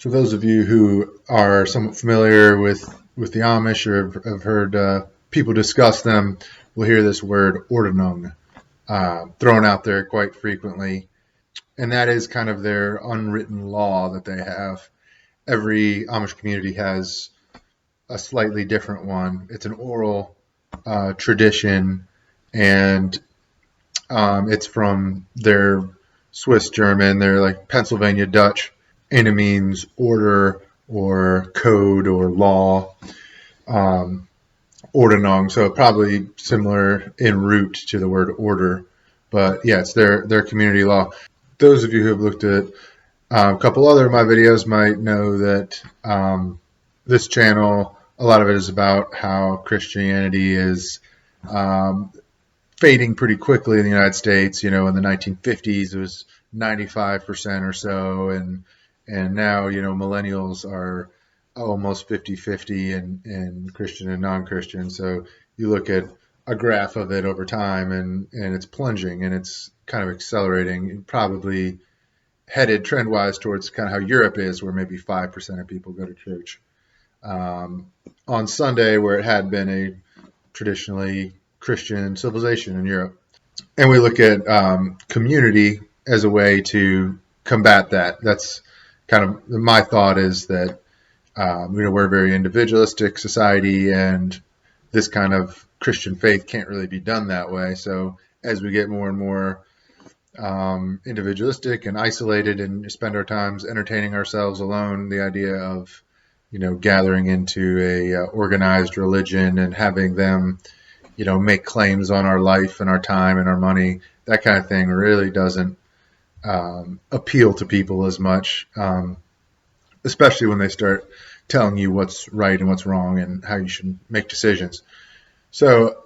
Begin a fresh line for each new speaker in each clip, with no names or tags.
For those of you who are somewhat familiar with the Amish or have heard people discuss them, will hear this word Ordnung thrown out there quite frequently. And that is kind of their unwritten law that they have. Every Amish community has a slightly different one. It's an oral tradition, and it's from their Swiss German, their like Pennsylvania Dutch, and it means order or code or law, Ordnung. So probably similar in root to the word order, but yeah, it's their community law. Those of you who have looked at a couple other of my videos might know that this channel, a lot of it is about how Christianity is fading pretty quickly in the United States. In the 1950s, it was 95% or so, and now, millennials are almost 50-50 in Christian and non-Christian. So you look at a graph of it over time, and it's plunging, and it's kind of accelerating, probably headed trend-wise towards kind of how Europe is, where maybe 5% of people go to church on Sunday, where it had been a traditionally Christian civilization in Europe. And we look at community as a way to combat that. That's kind of my thought, is that we're a very individualistic society, and this kind of Christian faith can't really be done that way. So as we get more and more individualistic and isolated and spend our times entertaining ourselves alone, the idea of gathering into a organized religion and having them make claims on our life and our time and our money, that kind of thing really doesn't appeal to people as much, especially when they start telling you what's right and what's wrong and how you should make decisions. So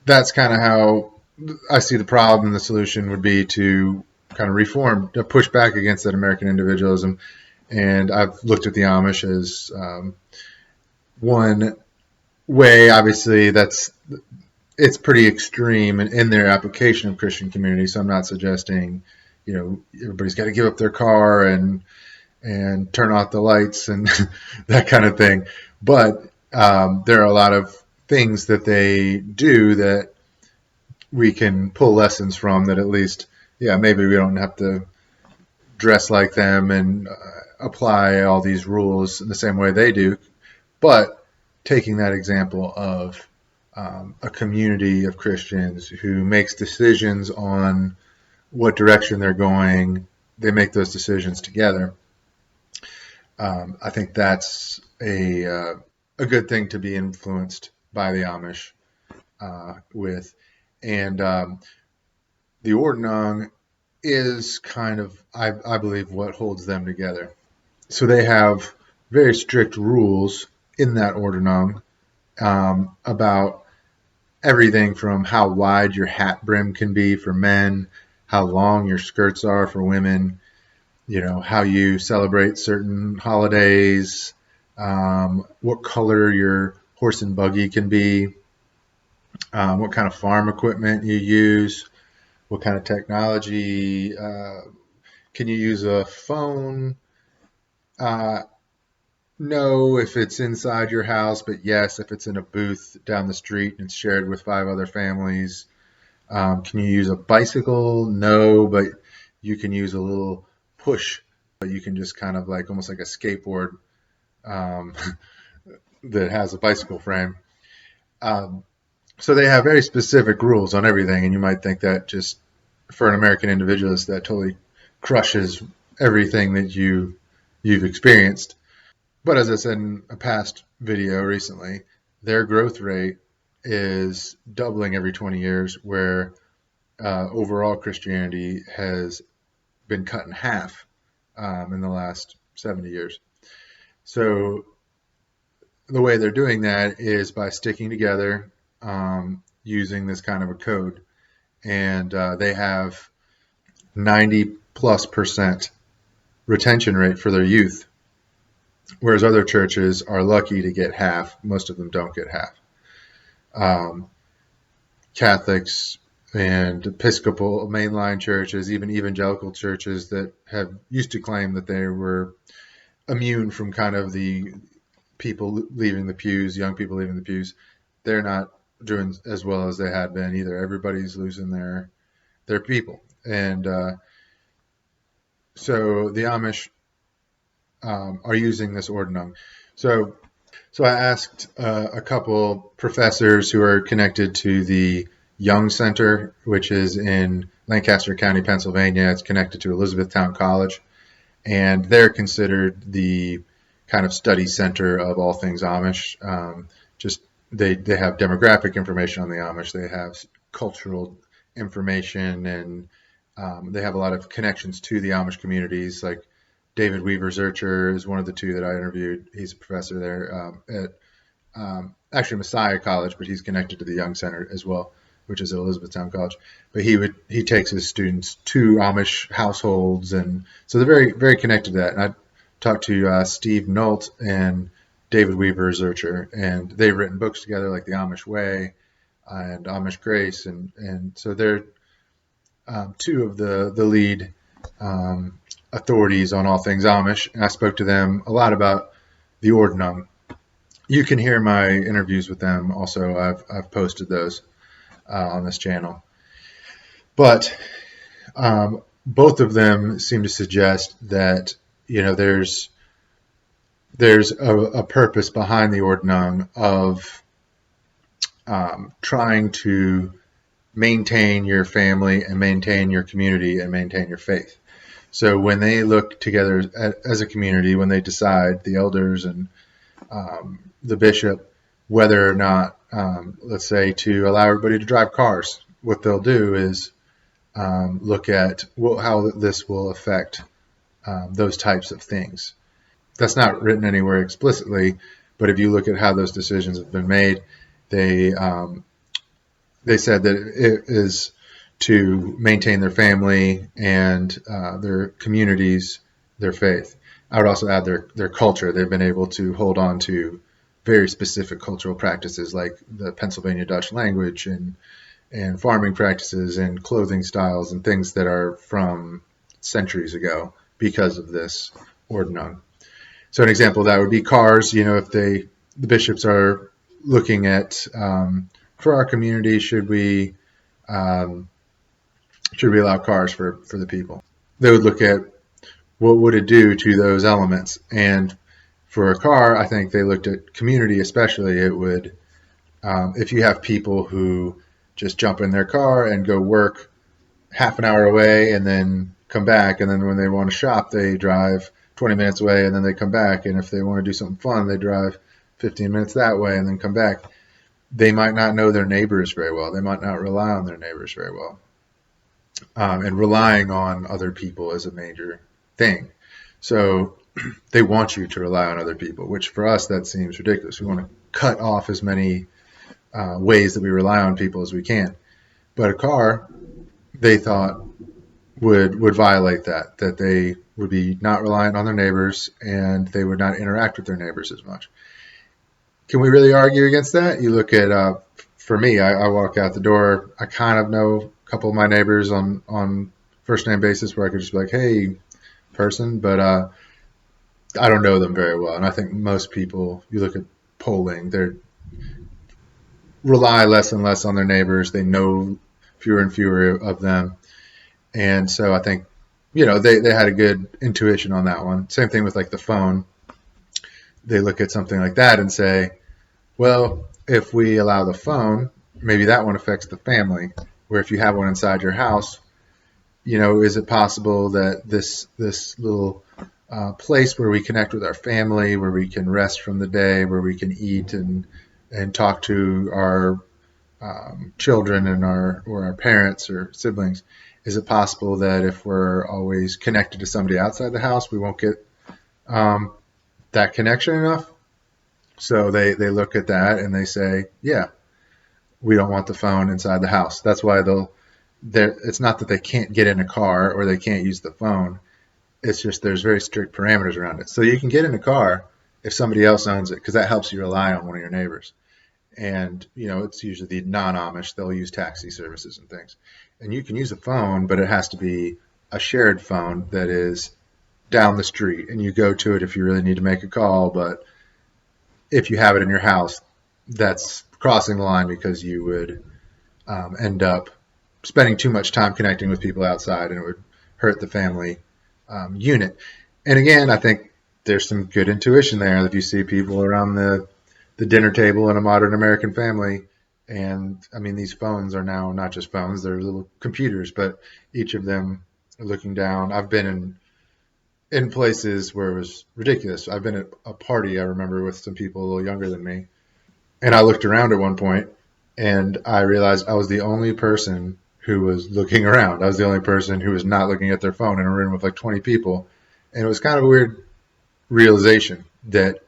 that's kind of how I see the problem, and the solution would be to kind of reform, to push back against that American individualism. And I've looked at the Amish as one way. Obviously, it's pretty extreme in their application of Christian community. So I'm not suggesting, everybody's got to give up their car and turn off the lights and that kind of thing. But there are a lot of things that they do that we can pull lessons from, that at least, maybe we don't have to dress like them and apply all these rules in the same way they do. But taking that example of a community of Christians who makes decisions on what direction they're going, they make those decisions together. I think that's a good thing to be influenced by the Amish with. And the Ordnung is kind of, I believe, what holds them together. So they have very strict rules in that Ordnung about everything from how wide your hat brim can be for men, how long your skirts are for women, how you celebrate certain holidays, what color your horse and buggy can be, what kind of farm equipment you use, what kind of technology, can you use a phone? No, if it's inside your house, but yes, if it's in a booth down the street and it's shared with 5 other families. Can you use a bicycle? No, but you can use a little push, but you can just kind of like almost like a skateboard that has a bicycle frame. So they have very specific rules on everything, and you might think that just for an American individualist, that totally crushes everything that you've experienced. But as I said in a past video recently, their growth rate is doubling every 20 years, where overall Christianity has been cut in half in the last 70 years. So the way they're doing that is by sticking together, using this kind of a code. And they have 90+% retention rate for their youth, whereas other churches are lucky to get half. Most of them don't get half. Catholics and Episcopal mainline churches, even evangelical churches that have used to claim that they were immune from kind of the people leaving the pews, young people leaving the pews. They're not doing as well as they had been either. Everybody's losing their people, and so the Amish are using this Ordnung. So So I asked a couple professors who are connected to the Young Center, which is in Lancaster County, Pennsylvania. It's connected to Elizabethtown College, and they're considered the kind of study center of all things Amish. Just they have demographic information on the Amish. They have cultural information, and they have a lot of connections to the Amish communities. Like David Weaver Zurcher is one of the two that I interviewed. He's a professor there at actually Messiah College, but he's connected to the Young Center as well, which is at Elizabethtown College. But he takes his students to Amish households, and so they're very connected to that. And I talked to Steve Nolt and David Weaver Zurcher, and they've written books together like The Amish Way and Amish Grace, and so they're two of the lead authorities on all things Amish. And I spoke to them a lot about the Ordnung. You can hear my interviews with them. Also, I've posted those on this channel. But both of them seem to suggest that there's a purpose behind the Ordnung of trying to maintain your family and maintain your community and maintain your faith. So when they look together as a community, when they decide, the elders and the bishop, whether or not, let's say, to allow everybody to drive cars, what they'll do is look at how this will affect those types of things. That's not written anywhere explicitly, but if you look at how those decisions have been made, they said that it is to maintain their family and their communities, their faith. I would also add their culture. They've been able to hold on to very specific cultural practices like the Pennsylvania Dutch language and farming practices and clothing styles and things that are from centuries ago because of this Ordnung. So an example of that would be cars. If the bishops are looking at for our community, should we allow cars for the people? They would look at what would it do to those elements. And for a car, I think they looked at community especially. It would, if you have people who just jump in their car and go work half an hour away and then come back, and then when they want to shop, they drive 20 minutes away and then they come back. And if they want to do something fun, they drive 15 minutes that way and then come back. They might not know their neighbors very well. They might not rely on their neighbors very well. And relying on other people is a major thing. So they want you to rely on other people, which for us, that seems ridiculous. We want to cut off as many ways that we rely on people as we can. But a car, they thought, would violate that they would be not reliant on their neighbors and they would not interact with their neighbors as much. Can we really argue against that? You look at, for me, I walk out the door, I kind of know a couple of my neighbors on first name basis where I could just be like, hey, person, but I don't know them very well. And I think most people, you look at polling, they rely less and less on their neighbors. They know fewer and fewer of them. And so I think, they had a good intuition on that one. Same thing with like the phone. They look at something like that and say, well, if we allow the phone, maybe that one affects the family. Where if you have one inside your house, is it possible that this little place where we connect with our family, where we can rest from the day, where we can eat and talk to our children and our parents or siblings, is it possible that if we're always connected to somebody outside the house, we won't get that connection enough? So they look at that and they say, yeah, we don't want the phone inside the house. That's why it's not that they can't get in a car or they can't use the phone. It's just there's very strict parameters around it. So you can get in a car if somebody else owns it because that helps you rely on one of your neighbors. and it's usually the non-Amish. They'll use taxi services and things, and you can use a phone, but it has to be a shared phone that is down the street, and you go to it if you really need to make a call. But if you have it in your house, that's crossing the line, because you would end up spending too much time connecting with people outside, and it would hurt the family unit. And again, I think there's some good intuition there. If you see people around the dinner table in a modern American family, and I mean, these phones are now not just phones, they're little computers, but each of them are looking down. I've been in places where it was ridiculous. I've been at a party, I remember, with some people a little younger than me, and I looked around at one point, and I realized I was the only person who was looking around. I was the only person who was not looking at their phone in a room with like 20 people. And it was kind of a weird realization that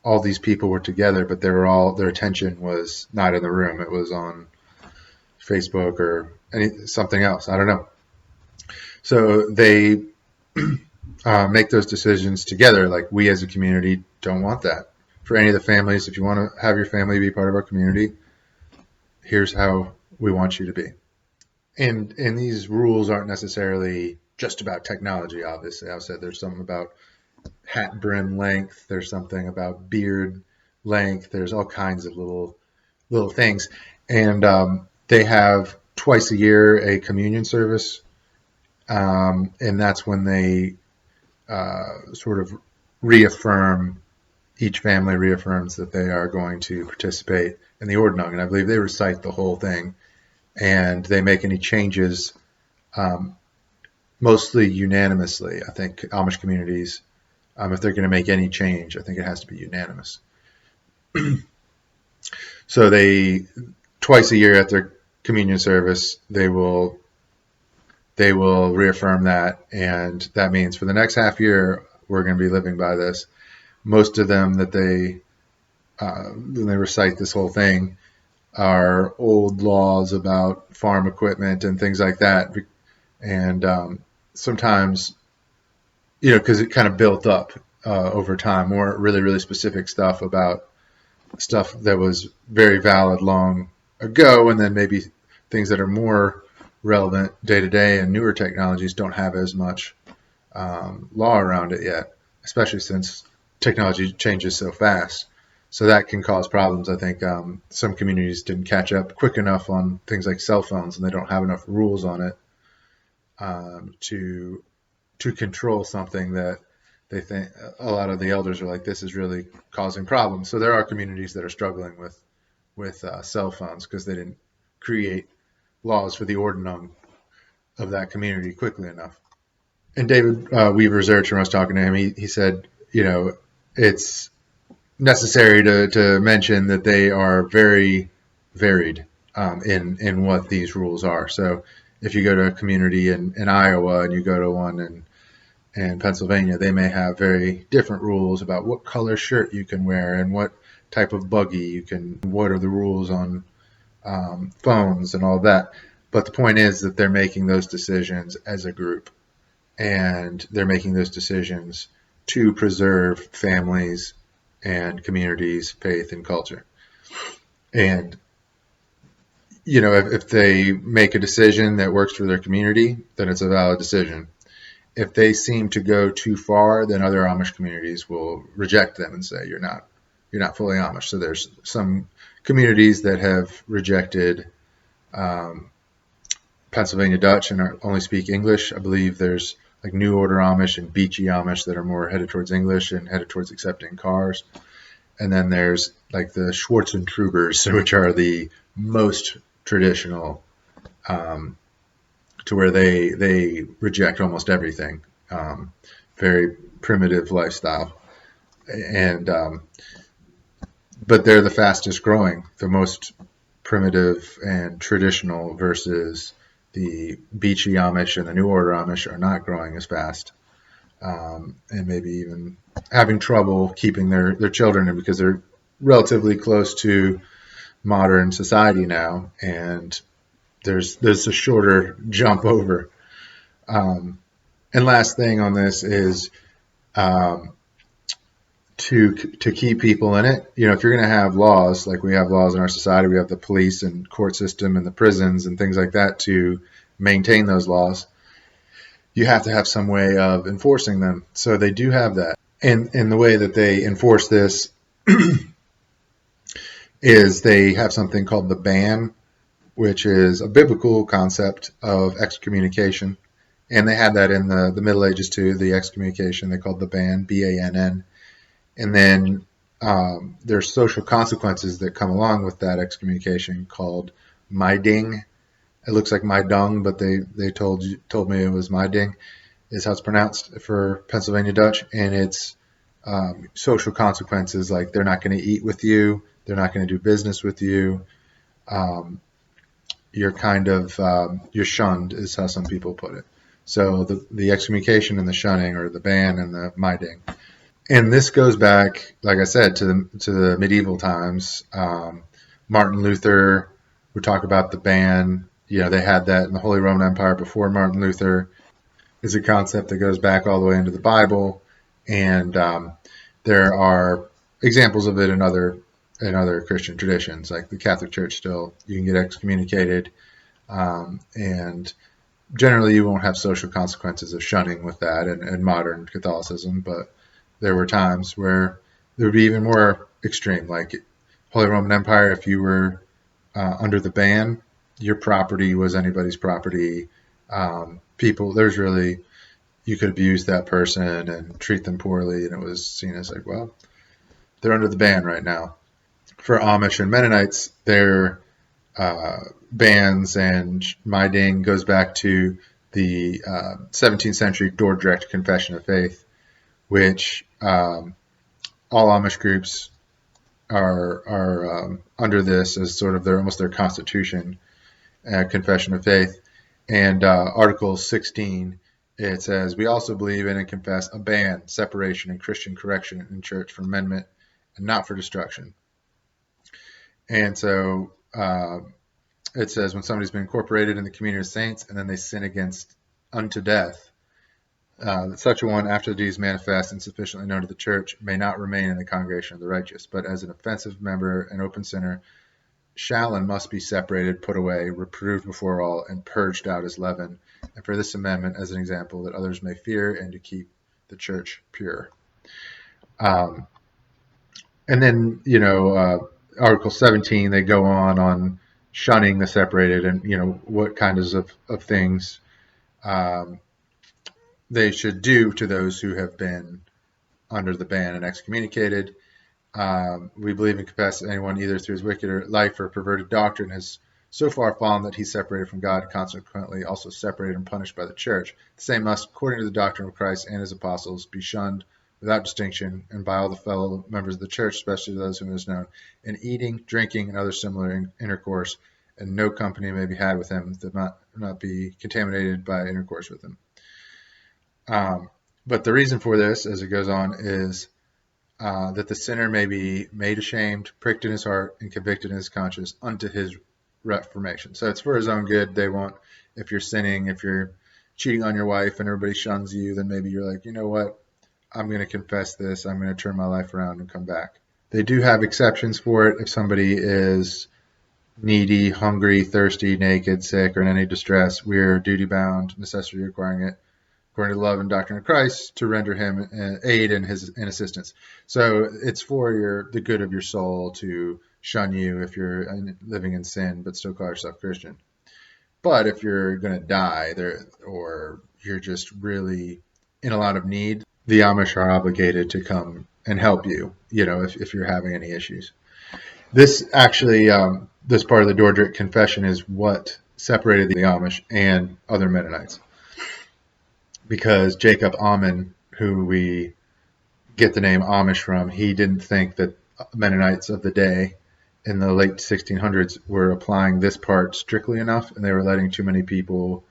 all these people were together, but their attention was not in the room. It was on Facebook or something else. I don't know. So they make those decisions together. Like, we as a community don't want that. For any of the families, if you want to have your family be part of our community, here's how we want you to be. And these rules aren't necessarily just about technology, obviously. I said there's something about hat brim length. There's something about beard length. There's all kinds of little things. And they have twice a year a communion service. And that's when they sort of each family reaffirms that they are going to participate in the Ordnung. And I believe they recite the whole thing. And they make any changes mostly unanimously. I think Amish communities, if they're going to make any change, I think it has to be unanimous. So they, twice a year at their communion service, they will reaffirm that, and that means for the next half year we're going to be living by this. Most of them that when they recite this whole thing, are old laws about farm equipment and things like that. And sometimes, because it kind of built up over time, more really, really specific stuff about stuff that was very valid long ago, and then maybe things that are more relevant day to day and newer technologies don't have as much law around it yet, especially since technology changes so fast. So that can cause problems. I think some communities didn't catch up quick enough on things like cell phones, and they don't have enough rules on it to control something that they think a lot of the elders are like, this is really causing problems. So there are communities that are struggling with cell phones because they didn't create laws for the Ordnung of that community quickly enough. And David Weaver's when I was talking to him, he said, it's necessary to mention that they are very varied in what these rules are. So if you go to a community in Iowa and you go to one in Pennsylvania, they may have very different rules about what color shirt you can wear and what type of buggy what are the rules on phones and all that. But the point is that they're making those decisions as a group, and they're making those decisions to preserve families and communities, faith, and culture. And, if they make a decision that works for their community, then it's a valid decision. If they seem to go too far, then other Amish communities will reject them and say, you're not fully Amish. So there's some communities that have rejected Pennsylvania Dutch and only speak English. I believe there's like New Order Amish and Beachy Amish that are more headed towards English and headed towards accepting cars. And then there's like the Schwarzentrubers, which are the most traditional, to where they reject almost everything. Very primitive lifestyle. And but they're the fastest growing, the most primitive and traditional, versus the Beachy Amish and the New Order Amish are not growing as fast, and maybe even having trouble keeping their children in because they're relatively close to modern society now, and there's a shorter jump over. And last thing on this is to keep people in it. If you're going to have laws, like we have laws in our society, we have the police and court system and the prisons and things like that to maintain those laws. You have to have some way of enforcing them. So they do have that. And the way that they enforce this is they have something called the ban, which is a biblical concept of excommunication. And they had that in the Middle Ages too, the excommunication. They called the ban, B-A-N-N. And then there's social consequences that come along with that excommunication called my ding. It looks like my dung, but they told me it was my ding, is how it's pronounced for Pennsylvania Dutch. And it's social consequences, like they're not going to eat with you, they're not going to do business with you. You're kind of you're shunned, is how some people put it. So the excommunication and the shunning, or the ban and the my ding. And this goes back, like I said, to the medieval times. Martin Luther would talk about the ban. They had that in the Holy Roman Empire before Martin Luther. It's a concept that goes back all the way into the Bible, and there are examples of it in other Christian traditions, like the Catholic Church. Still, you can get excommunicated, and generally you won't have social consequences of shunning with that in modern Catholicism, but there were times where there would be even more extreme, like Holy Roman Empire. If you were under the ban, your property was anybody's property. You could abuse that person and treat them poorly, and it was seen as like, well, they're under the ban right now. For Amish and Mennonites, their bans and my ding goes back to the 17th century Dordrecht Confession of Faith, which all Amish groups are under this as sort of almost their constitution, confession of faith. And Article 16, it says, we also believe in and confess a ban, separation, and Christian correction in church for amendment and not for destruction. And so it says, when somebody's been incorporated in the community of saints and then they sin against unto death, such a one, after the deed is manifest and sufficiently known to the church, may not remain in the congregation of the righteous, but as an offensive member and open sinner, shall and must be separated, put away, reproved before all, and purged out as leaven. And for this amendment, as an example, that others may fear and to keep the church pure. And then, Article 17, they go on shunning the separated and, what kinds of things they should do to those who have been under the ban and excommunicated. We believe and confess that anyone, either through his wicked life or perverted doctrine, has so far fallen that he's separated from God, and consequently also separated and punished by the church. The same must, according to the doctrine of Christ and his apostles, be shunned without distinction, and by all the fellow members of the church, especially those whom it is known, in eating, drinking, and other similar intercourse, and no company may be had with him that not be contaminated by intercourse with him. But the reason for this, as it goes on, is that the sinner may be made ashamed, pricked in his heart, and convicted in his conscience unto his reformation. So it's for his own good. They want, if you're sinning, if you're cheating on your wife and everybody shuns you, then maybe you're like, you know what, I'm going to confess this. I'm going to turn my life around and come back. They do have exceptions for it if somebody is needy, hungry, thirsty, naked, sick, or in any distress. We're duty-bound, necessity requiring it, according to the love and doctrine of Christ, to render him aid and assistance. So it's for the good of your soul to shun you if you're living in sin, but still call yourself Christian. But if you're going to die or you're just really in a lot of need, the Amish are obligated to come and help you, if you're having any issues. This actually, this part of the Dordrecht Confession is what separated the Amish and other Mennonites. Because Jacob Ammon, who we get the name Amish from, he didn't think that Mennonites of the day in the late 1600s were applying this part strictly enough, and they were letting too many people,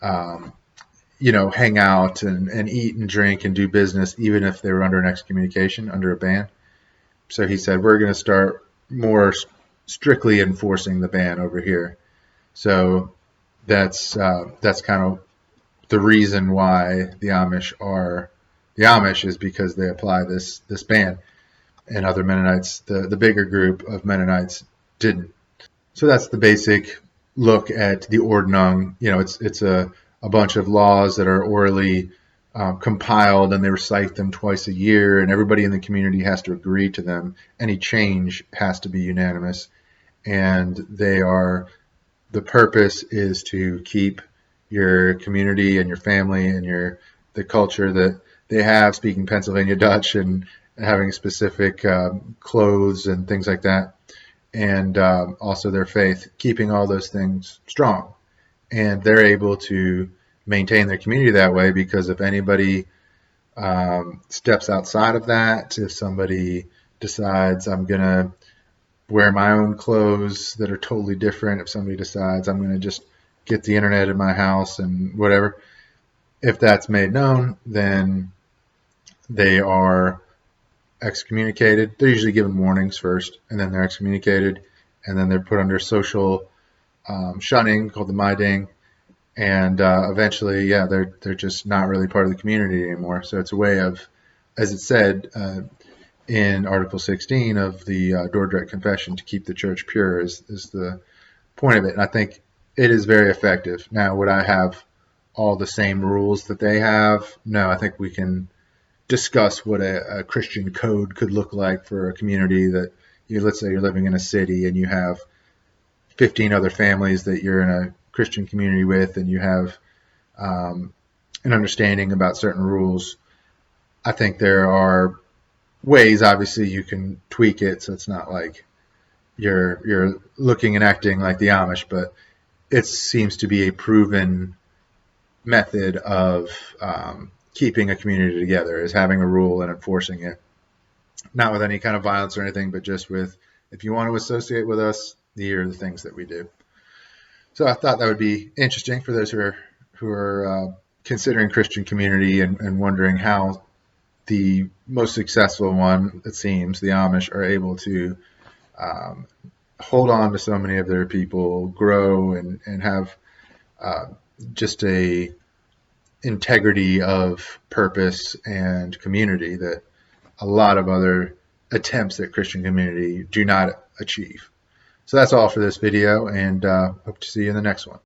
hang out and eat and drink and do business, even if they were under an excommunication, under a ban. So he said, we're going to start more strictly enforcing the ban over here. So that's kind of the reason why the Amish are the Amish is because they apply this ban, and other Mennonites, the bigger group of Mennonites, didn't. So that's the basic look at the Ordnung. It's a bunch of laws that are orally compiled, and they recite them twice a year, and everybody in the community has to agree to them. Any change has to be unanimous, and the purpose is to keep your community and your family and the culture that they have, speaking Pennsylvania Dutch and having specific clothes and things like that, and also their faith, keeping all those things strong. And they're able to maintain their community that way because if anybody steps outside of that, if somebody decides I'm going to wear my own clothes that are totally different, if somebody decides I'm going to just get the internet in my house and whatever, if that's made known, then they are excommunicated. They're usually given warnings first, and then they're excommunicated, and then they're put under social shunning called the Miding, and eventually, yeah, they're just not really part of the community anymore. So it's a way of, as it said in Article 16 of the Dordrecht Confession, to keep the church pure is the point of it, and I think it is very effective. Now, would I have all the same rules that they have? No, I think we can discuss what a Christian code could look like for a community that let's say you're living in a city and you have 15 other families that you're in a Christian community with, and you have an understanding about certain rules. I think there are ways, obviously, you can tweak it so it's not like you're looking and acting like the Amish, but it seems to be a proven method of keeping a community together, is having a rule and enforcing it. Not with any kind of violence or anything, but just with, if you want to associate with us, these are the things that we do. So I thought that would be interesting for those who are considering Christian community and wondering how the most successful one, it seems, the Amish, are able to hold on to so many of their people, grow, and have just a integrity of purpose and community that a lot of other attempts at Christian community do not achieve. So that's all for this video, and hope to see you in the next one.